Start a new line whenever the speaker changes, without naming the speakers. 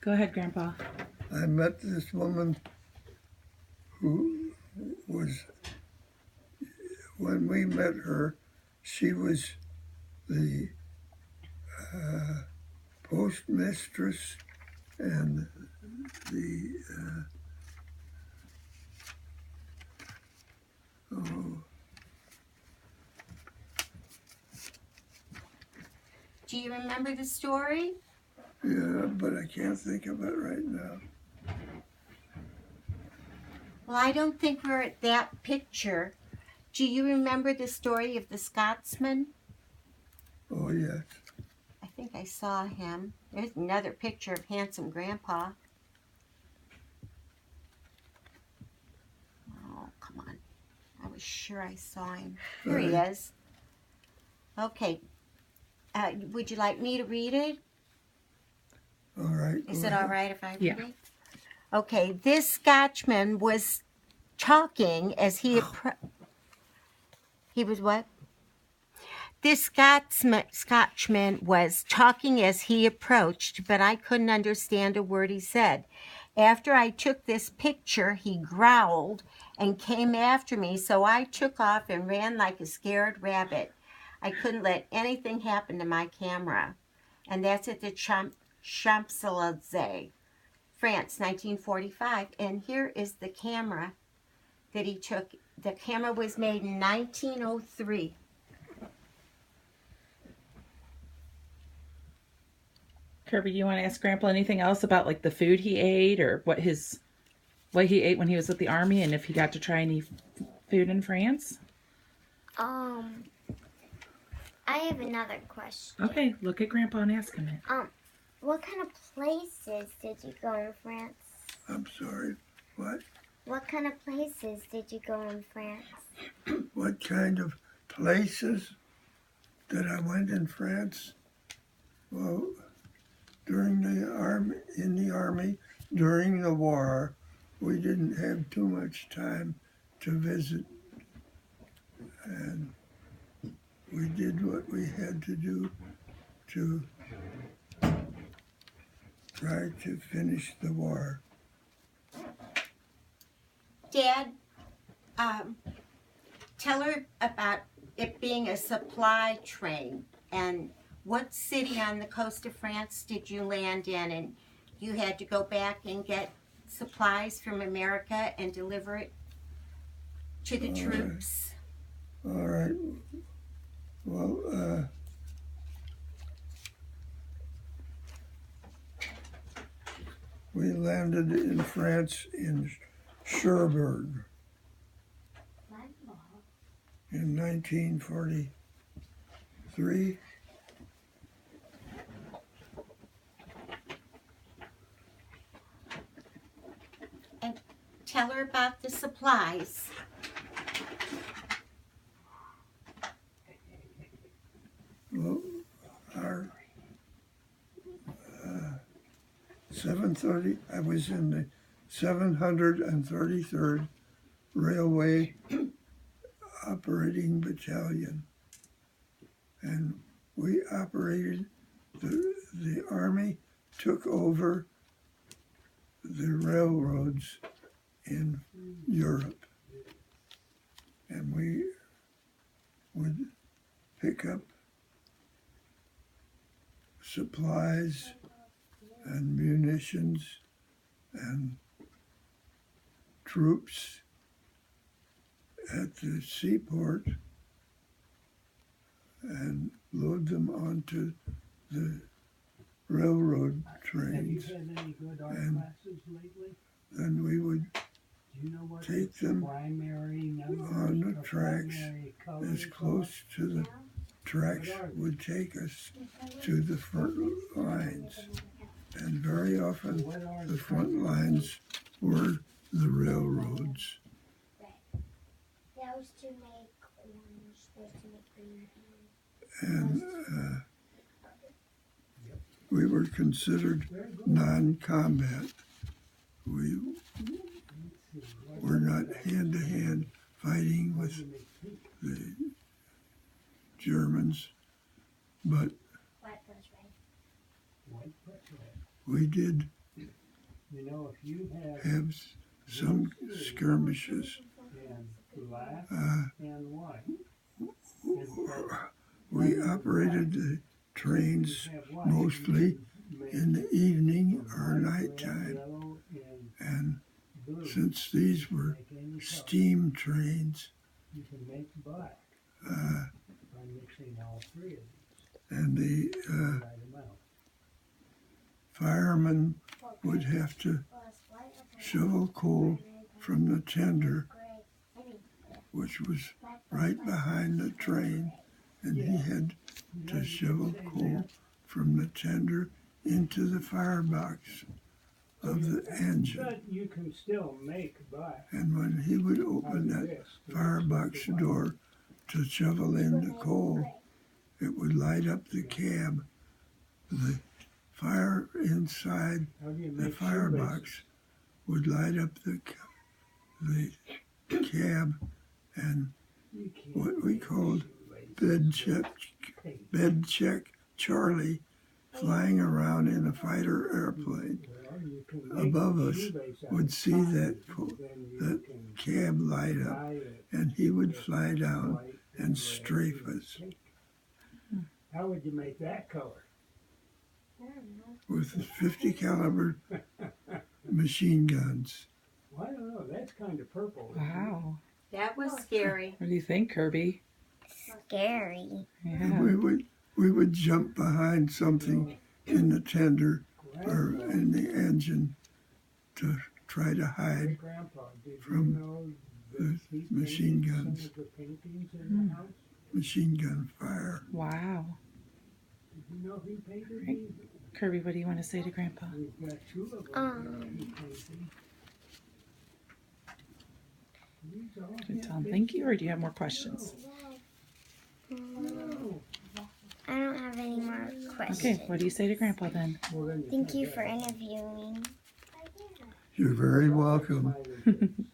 Go ahead, Grandpa.
I met this woman who was, when we met her, she was the postmistress and the, oh,
Do you remember the story?
yeah, but I can't think of it right now.
Well, I don't think we're at that picture. Do you remember the story of the Scotsman?
Oh, yes.
I think I saw him. There's another picture of handsome Grandpa. Oh, come on. I was sure I saw him. Here he is. Okay. Would you like me to read it?
All right.
Is it all right if I read
Yeah.
it? Okay. This Scotchman was talking as he was what? This Scotchman was talking as he approached, but I couldn't understand a word he said. After I took this picture, he growled and came after me, so I took off and ran like a scared rabbit. I couldn't let anything happen to my camera. And that's at the Champs-Élysées, France, 1945. And here is the camera that he took. The camera was made in 1903.
Kirby, you want to ask Grandpa anything else about like the food he ate or what he ate when he was with the army and if he got to try any food in France?
I have another question.
Okay, look at Grandpa and ask him it.
What kind of places did you go in France?
I'm sorry. What?
What kind of places did you go in France?
What kind of places that I went in France? Well, during in the army, during the war, we didn't have too much time to visit, and we did what we had to do to try to finish the war.
Dad, tell her about it being a supply train and what city on the coast of France did you land in, and you had to go back and get supplies from America and deliver it to the troops.
All right. Well, we landed in France in Cherbourg in 1943.
And tell her about the supplies.
Well, our 730, I was in the 733rd Railway Operating Battalion, and we operated, the Army took over the railroads in Europe, and we would pick up supplies and munitions and troops at the seaport and load them onto the railroad trains. And then we would take them on the tracks as close to the tracks would take us to the front lines. And very often the front lines were the railroads.
That was to make orange, that was to make green.
And we were considered non-combat. We were not hand-to-hand fighting with the Germans, but we did
You know, if you
have some skirmishes.
and black
Uh,
and white,
we operated the trains mostly in the evening or nighttime. And since these were steam trains,
you can make black
uh,
by mixing all three of these.
and the
Write them out.
firemen would have to shovel coal from the tender, which was right behind the train, and he had to shovel coal from the tender into the firebox of the engine.
But you can still make black.
And when he would open that firebox door to shovel in the coal, it would light up the cab. The fire inside the firebox would light up the cab, and what we called bed check Charlie flying around in a fighter airplane above us would see that cab light up, and he would fly down and strafe us.
How would you make that color?
With 50 caliber machine guns.
Well, I don't know. That's kind of purple.
Wow.
That was scary.
What do you think, Kirby?
Scary.
Yeah.
We would jump behind something in the tender or in the engine to try to hide
Grandpa, did
from
you know
the
he
machine
painted
guns.
Some of the paintings in the house?
Machine gun fire.
Wow.
Did you know he painted
Right.
these?
Kirby, what do you want to say to Grandpa?
We've got two of them. He painted. These all
Do you
have
tell him thank you, or do you have more questions?
Oh,
I don't have any more questions.
Okay, what do you say to Grandpa then?
well, then
Thank you for interviewing.
You're very welcome.
smiling face.